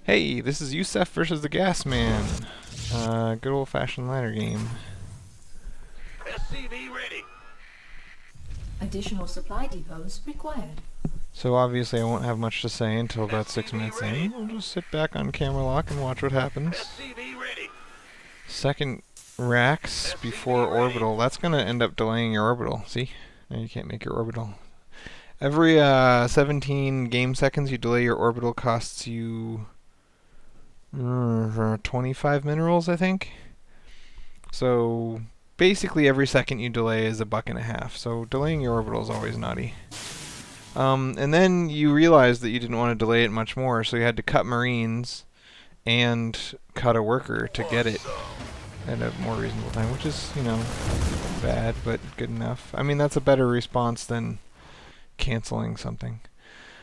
Hey, this is Yusef versus the Gassman. Good old-fashioned ladder game. SCV ready. Additional supply depots required. So obviously I won't have much to say until about 6 minutes in. We'll just sit back on camera lock and watch what happens. SCV ready. Second racks before orbital. That's going to end up delaying your orbital. See? Now you can't make your orbital. Every 17 game seconds you delay your orbital costs you 25 minerals, I think. So basically every second you delay is $1.50. So delaying your orbital is always naughty. And then you realized that you didn't want to delay it much more, so you had to cut Marines and cut a worker to get it at a more reasonable time, which is, you know, bad, but good enough. I mean, that's a better response than canceling something.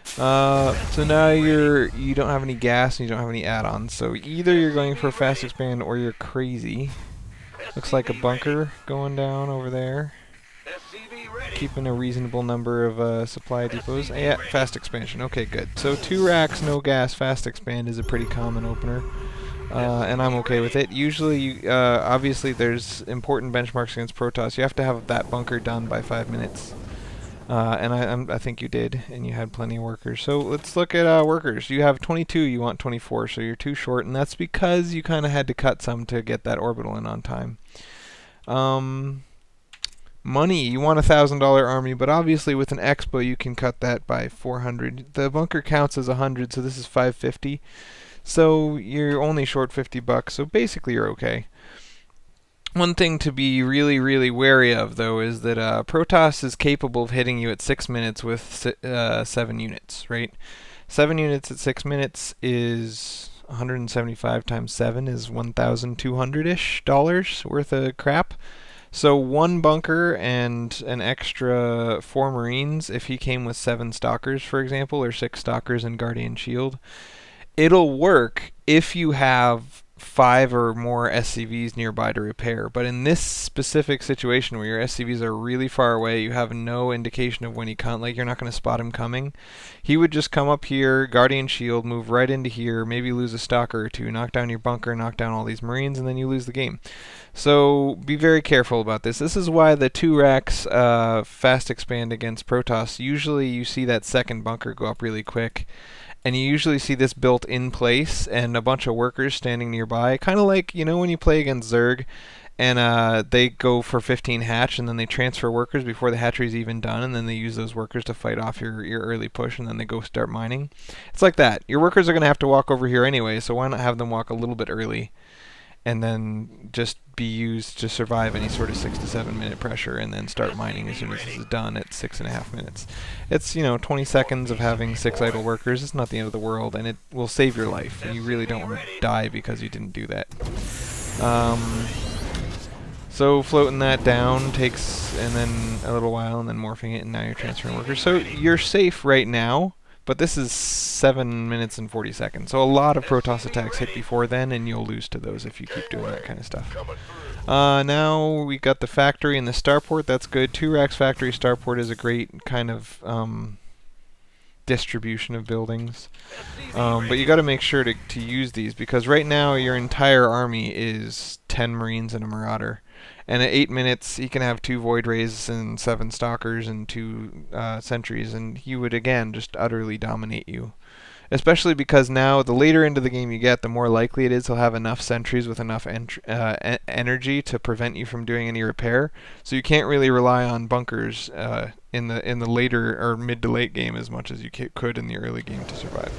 So now you don't have any gas and you don't have any add-ons, so either you're going for a fast expand or you're crazy. Looks like a bunker going down over there. Keeping a reasonable number of supply depots. Yeah, fast expansion. Okay, good. So 2 racks, no gas, fast expand is a pretty common opener. And I'm okay with it. Usually, obviously there's important benchmarks against Protoss. You have to have that bunker done by 5 minutes. And I think you did, and you had plenty of workers. So let's look at workers. You have 22, you want 24, so you're too short, and that's because you kind of had to cut some to get that orbital in on time. Money, you want a $1,000 army, but obviously with an expo you can cut that by 400. The bunker counts as 100, so this is 550. So you're only short 50 bucks, so basically you're okay. One thing to be really, really wary of, though, is that Protoss is capable of hitting you at 6 minutes with 7 units, right? 7 units at 6 minutes is 175 times 7 is $1,200-ish worth of crap. So 1 bunker and an extra 4 Marines, if he came with 7 Stalkers, for example, or 6 Stalkers and Guardian Shield, it'll work if you have 5 or more SCVs nearby to repair. But in this specific situation where your SCVs are really far away, you have no indication of when he comes, like you're not going to spot him coming, he would just come up here, Guardian Shield, move right into here, maybe lose a Stalker or 2, knock down your bunker, knock down all these Marines, and then you lose the game. So be very careful about this. This is why the 2 racks fast expand against Protoss. Usually you see that second bunker go up really quick. And you usually see this built in place and a bunch of workers standing nearby. Kind of like, you know, when you play against Zerg and they go for 15 hatch and then they transfer workers before the hatchery's even done, and then they use those workers to fight off your early push, and then they go start mining. It's like that. Your workers are going to have to walk over here anyway, so why not have them walk a little bit early and then just be used to survive any sort of 6 to 7 minute pressure, and then start mining as soon as this is done at 6.5 minutes. It's, you know, 20 seconds of having 6 idle workers. It's not the end of the world, and it will save your life. You really don't want to die because you didn't do that. So floating that down takes, and then a little while, and then morphing it, and now you're transferring workers. So you're safe right now. But this is 7 minutes and 40 seconds. So a lot of Protoss attacks hit before then, and you'll lose to those if you keep doing that kind of stuff. Now we got the factory and the starport. That's good. 2 racks factory starport is a great kind of distribution of buildings. But you got to make sure to use these, because right now your entire army is 10 Marines and a Marauder. And at 8 minutes, he can have 2 Void Rays and 7 Stalkers and 2 Sentries, and he would, again, just utterly dominate you. Especially because now, the later into the game you get, the more likely it is he'll have enough Sentries with enough energy to prevent you from doing any repair. So you can't really rely on bunkers in the later or mid to late game as much as you could in the early game to survive.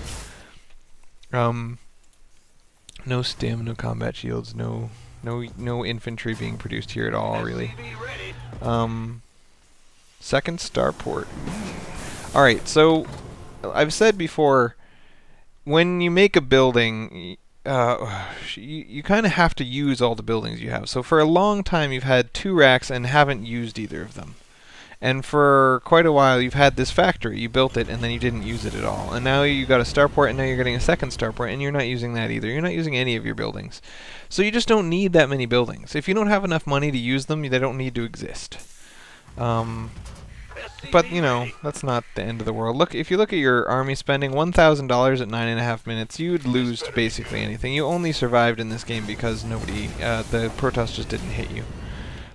No stim, no combat shields, no infantry being produced here at all, really. Second starport. Alright, so I've said before, when you make a building, you kind of have to use all the buildings you have. So for a long time you've had 2 racks and haven't used either of them. And for quite a while you've had this factory. You built it and then you didn't use it at all. And now you got a starport, and now you're getting a second starport, and you're not using that either. You're not using any of your buildings. So you just don't need that many buildings. If you don't have enough money to use them, they don't need to exist. But you know, that's not the end of the world. Look, if you look at your army spending $1,000 at 9.5 minutes, you would lose to basically anything. You only survived in this game because the Protoss just didn't hit you.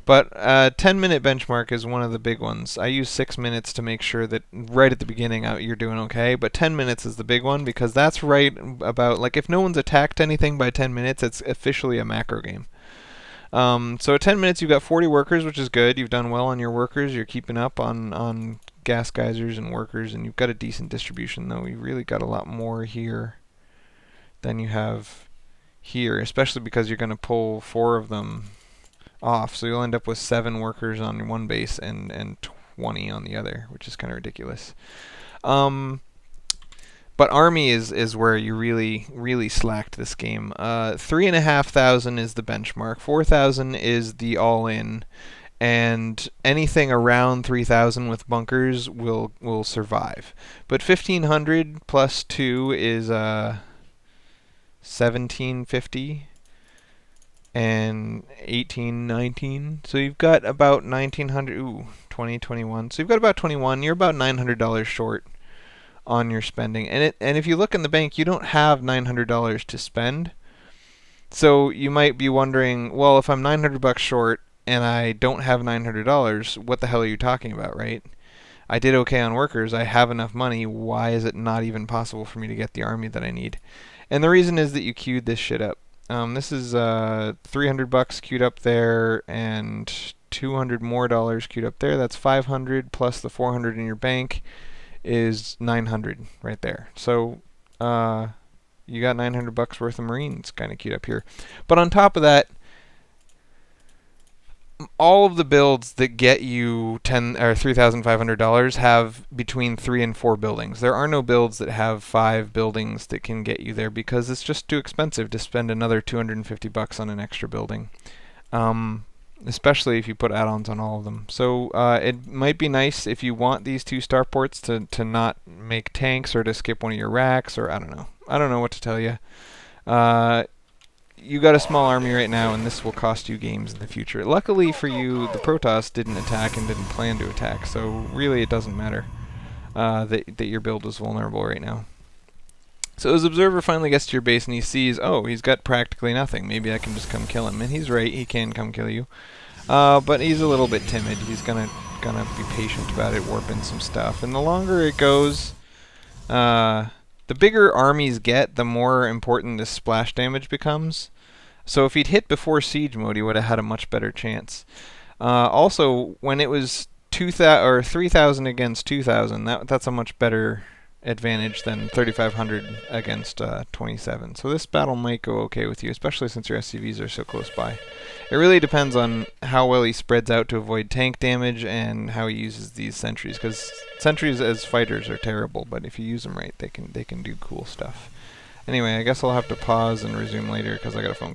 But 10-minute benchmark is one of the big ones. I use 6 minutes to make sure that right at the beginning you're doing okay. But 10 minutes is the big one because that's right about, like, if no one's attacked anything by 10 minutes, it's officially a macro game. So at 10 minutes, you've got 40 workers, which is good. You've done well on your workers. You're keeping up on gas geysers and workers, and you've got a decent distribution, though. You really got a lot more here than you have here, especially because you're going to pull 4 of them off. So you'll end up with 7 workers on one base and 20 on the other, which is kind of ridiculous. But army is where you really slacked this game. 3,500 is the benchmark. 4,000 is the all-in, and anything around 3,000 with bunkers will survive. But 1,500 plus 2 is 1,750 and 1819. So you've got about 1,900. Ooh, 20, 21. So you've got about 21. You're about $900 short on your spending. And if you look in the bank, you don't have $900 to spend. So you might be wondering, well, if I'm $900 short and I don't have $900, what the hell are you talking about, right? I did okay on workers. I have enough money. Why is it not even possible for me to get the army that I need? And the reason is that you queued this shit up. This is $300 queued up there and $200 more queued up there. That's 500 plus the 400 in your bank is 900 right there. So you got $900 worth of Marines kind of queued up here. But on top of that, all of the builds that get you $3,500 have between 3 and 4 buildings. There are no builds that have 5 buildings that can get you there because it's just too expensive to spend another $250 on an extra building. Especially if you put add-ons on all of them. So it might be nice if you want these 2 starports to not make tanks or to skip one of your racks, or I don't know. I don't know what to tell you. You got a small army right now, and this will cost you games in the future. Luckily for you, the Protoss didn't attack and didn't plan to attack, so really it doesn't matter that your build is vulnerable right now. So his observer finally gets to your base and he sees, oh, he's got practically nothing. Maybe I can just come kill him. And he's right, he can come kill you. But he's a little bit timid. He's gonna be patient about it, warping some stuff. And the longer it goes, the bigger armies get, the more important this splash damage becomes. So if he'd hit before siege mode, he would have had a much better chance. Also, when it was 2,000 or 3,000 against 2,000, that's a much better advantage than 3,500 against 27. So this battle might go okay with you, especially since your SCVs are so close by. It really depends on how well he spreads out to avoid tank damage and how he uses these sentries, because sentries as fighters are terrible, but if you use them right, they can do cool stuff. Anyway, I guess I'll have to pause and resume later because I got a phone